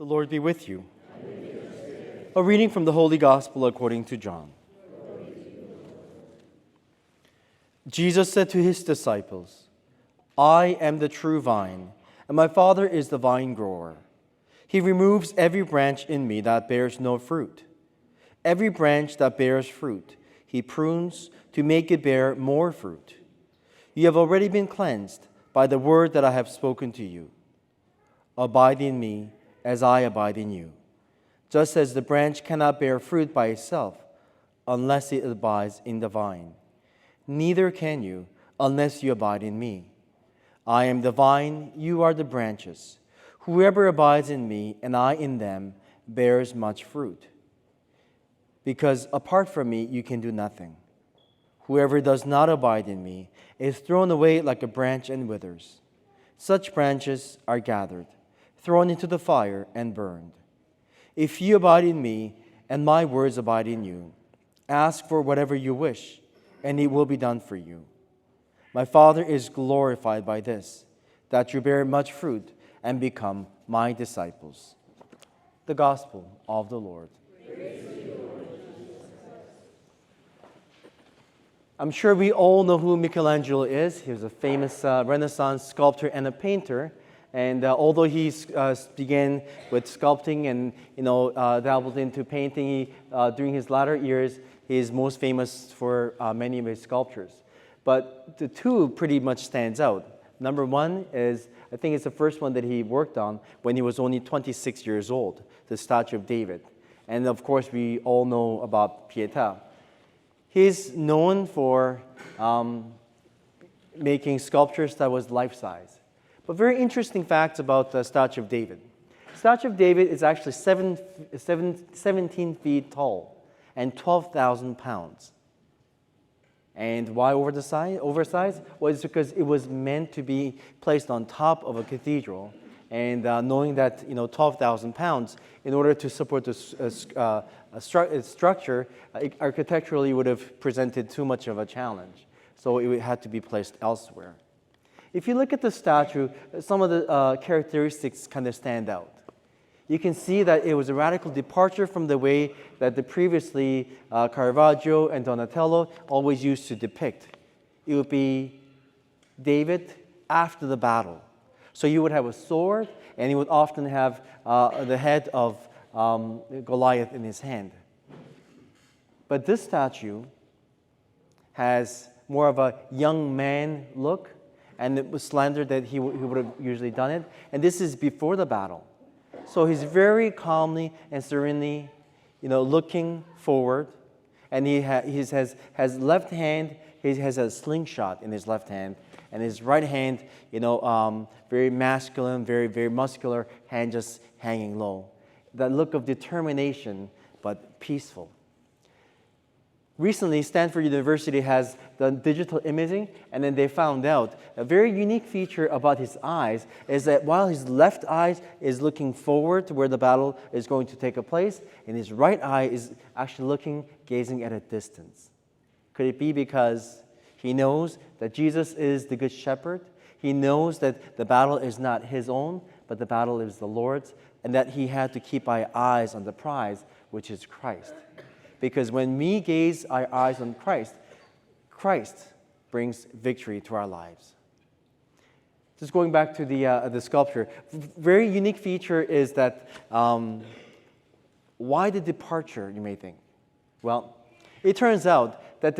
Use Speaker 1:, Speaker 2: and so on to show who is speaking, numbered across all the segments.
Speaker 1: The Lord be with you. A reading from the Holy Gospel according to John. Jesus said to his disciples, "I am the true vine, and my Father is the vine grower. He removes every branch in me that bears no fruit. Every branch that bears fruit, he prunes to make it bear more fruit. You have already been cleansed by the word that I have spoken to you. Abide in me as I abide in you. Just as the branch cannot bear fruit by itself unless it abides in the vine, neither can you unless you abide in me. I am the vine, you are the branches. Whoever abides in me and I in them bears much fruit. Because apart from me you can do nothing. Whoever does not abide in me is thrown away like a branch and withers. Such branches are gathered, thrown into the fire, and burned. If you abide in me and my words abide in you, ask for whatever you wish, and it will be done for you. My Father is glorified by this, that you bear much fruit and become my disciples." The Gospel of the Lord. I'm sure we all know who Michelangelo is. He was a famous Renaissance sculptor and a painter. And although he began with sculpting and dabbled into painting, during his latter years, he is most famous for many of his sculptures. But the two pretty much stands out. Number one is, I think it's the first one that he worked on when he was only 26 years old, the statue of David. And of course, we all know about Pietà. He's known for making sculptures that was life-size. But very interesting facts about the statue of David. The statue of David is actually 17 feet tall and 12,000 pounds. And why oversized? Well, it's because it was meant to be placed on top of a cathedral. And knowing that 12,000 pounds, in order to support this structure, architecturally would have presented too much of a challenge. So it had to be placed elsewhere. If you look at the statue, some of the characteristics kind of stand out. You can see that it was a radical departure from the way that the previously Caravaggio and Donatello always used to depict. It would be David after the battle. So you would have a sword, and he would often have the head of Goliath in his hand. But this statue has more of a young man look, and it was slandered that he would have usually done it. And this is before the battle. So he's very calmly and serenely, looking forward. And he has left hand, he has a slingshot in his left hand. And his right hand, very masculine, very, very muscular, hand just hanging low. That look of determination, but peaceful. Recently, Stanford University has done digital imaging, and then they found out a very unique feature about his eyes is that while his left eye is looking forward to where the battle is going to take place, and his right eye is actually gazing at a distance. Could it be because he knows that Jesus is the Good Shepherd? He knows that the battle is not his own, but the battle is the Lord's, and that he had to keep our eyes on the prize, which is Christ. Because when we gaze our eyes on Christ, Christ brings victory to our lives. Just going back to the sculpture, very unique feature is that why the departure, you may think? Well, it turns out that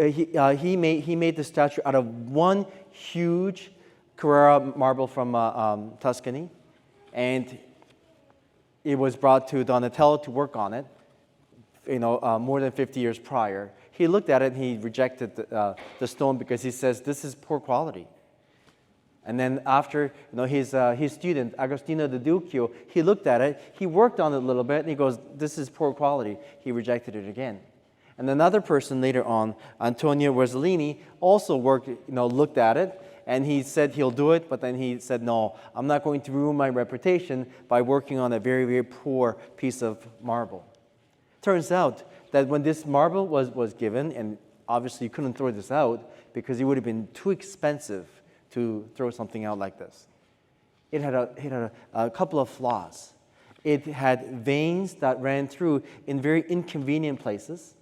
Speaker 1: he made the statue out of one huge Carrara marble from Tuscany, and it was brought to Donatello to work on it. More than 50 years prior. He looked at it and he rejected the stone because he says this is poor quality. And then after his student Agostino Di Duccio, he looked at it, he worked on it a little bit, and he goes, this is poor quality. He rejected it again. And another person later on, Antonio Rossellini, also looked at it, and he said he'll do it, but then he said, no, I'm not going to ruin my reputation by working on a very, very poor piece of marble. Turns out that when this marble was given, and obviously you couldn't throw this out because it would have been too expensive to throw something out like this. It had a couple of flaws. it had veins that ran through in very inconvenient places,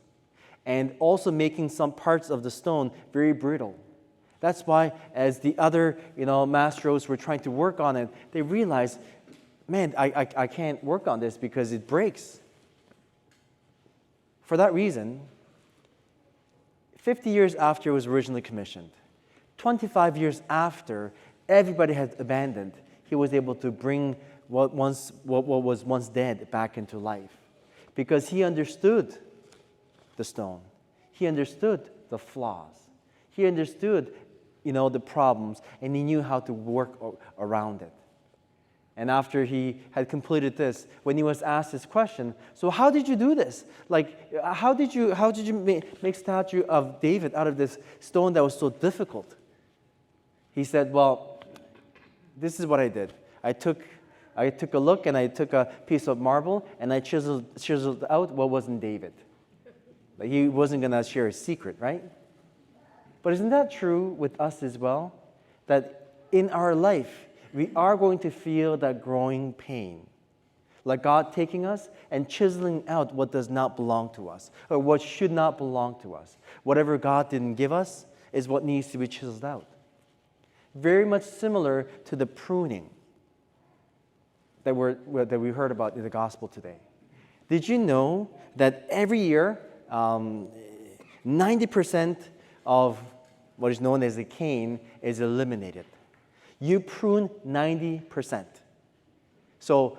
Speaker 1: and also making some parts of the stone very brittle. That's why, as the other masters were trying to work on it, they realized, man, I can't work on this because it breaks. For that reason, 50 years after it was originally commissioned, 25 years after everybody had abandoned, he was able to bring what was once dead back into life. Because he understood the stone. He understood the flaws. He understood, the problems, and he knew how to work around it. And after he had completed this, when he was asked this question, so how did you do this? Like, how did you make statue of David out of this stone that was so difficult? He said, well, this is what I did. I took a look, and I took a piece of marble, and I chiseled out what wasn't David. Like, he wasn't going to share his secret, right? But isn't that true with us as well? That in our life, we are going to feel that growing pain. Like God taking us and chiseling out what does not belong to us, or what should not belong to us. Whatever God didn't give us is what needs to be chiseled out. Very much similar to the pruning that we heard about in the gospel today. Did you know that every year, 90% of what is known as the cane is eliminated? You prune 90%. So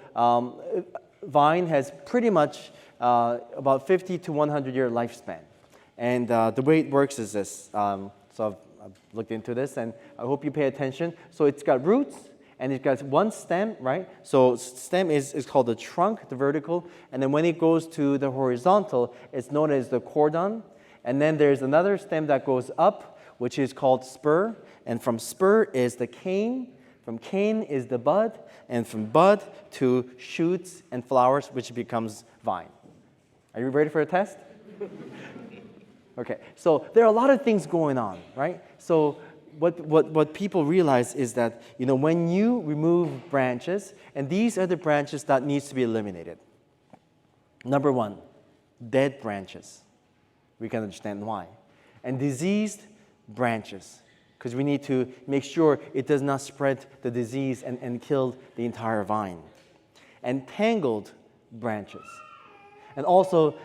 Speaker 1: vine has pretty much about 50 to 100-year lifespan. And the way it works is this. So I've looked into this, and I hope you pay attention. So it's got roots, and it's got one stem, right? So stem is called the trunk, the vertical. And then when it goes to the horizontal, it's known as the cordon. And then there's another stem that goes up, which is called spur. And from spur is the cane. From cane is the bud. And from bud to shoots and flowers, which becomes vine. Are you ready for a test? Okay, so there are a lot of things going on, right? So what people realize is that, when you remove branches, and these are the branches that needs to be eliminated. Number one, dead branches. We can understand why. And diseased branches, because we need to make sure it does not spread the disease and kill the entire vine. And tangled branches. And also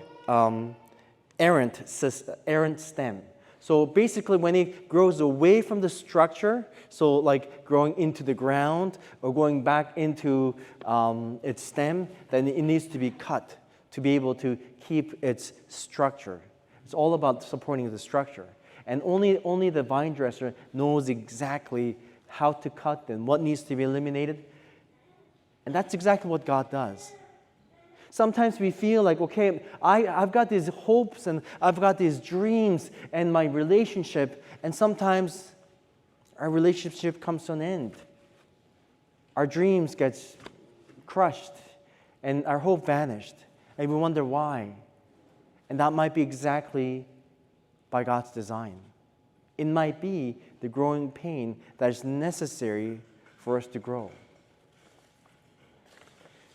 Speaker 1: errant stem. So basically when it grows away from the structure, so like growing into the ground or going back into its stem, then it needs to be cut to be able to keep its structure. It's all about supporting the structure. And only the vine dresser knows exactly how to cut and what needs to be eliminated. And that's exactly what God does. Sometimes we feel like, okay, I've got these hopes and I've got these dreams and my relationship, and sometimes our relationship comes to an end. Our dreams get crushed and our hope vanished, and we wonder why. And that might be exactly by God's design. It might be the growing pain that is necessary for us to grow.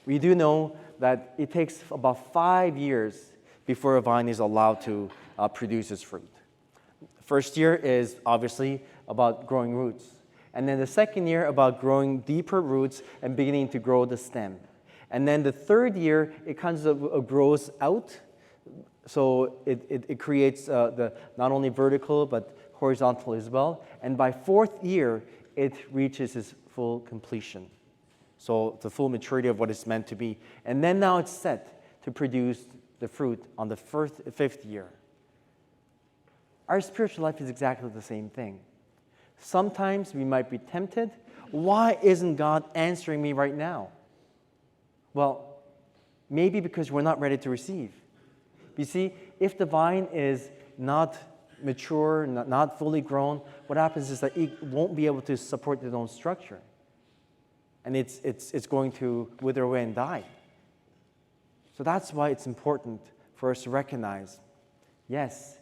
Speaker 1: We do know that it takes about 5 years before a vine is allowed to produce its fruit. First year is obviously about growing roots. And then the second year about growing deeper roots and beginning to grow the stem. And then the third year, it kind of grows out. So it creates the not only vertical but horizontal as well. And by fourth year, it reaches its full completion. So the full maturity of what it's meant to be. And then now it's set to produce the fruit on the fifth year. Our spiritual life is exactly the same thing. Sometimes we might be tempted. Why isn't God answering me right now? Well, maybe because we're not ready to receive. You see, if the vine is not mature, not fully grown, what happens is that it won't be able to support its own structure. And it's going to wither away and die. So that's why it's important for us to recognize, yes,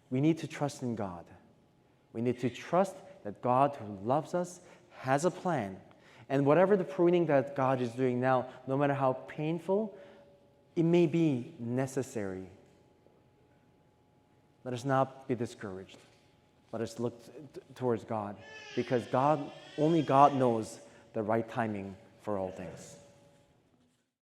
Speaker 1: we need to trust in God. We need to trust that God, who loves us, has a plan. And whatever the pruning that God is doing now, no matter how painful, it may be necessary. Let us not be discouraged. Let us look towards God, because only God knows the right timing for all things.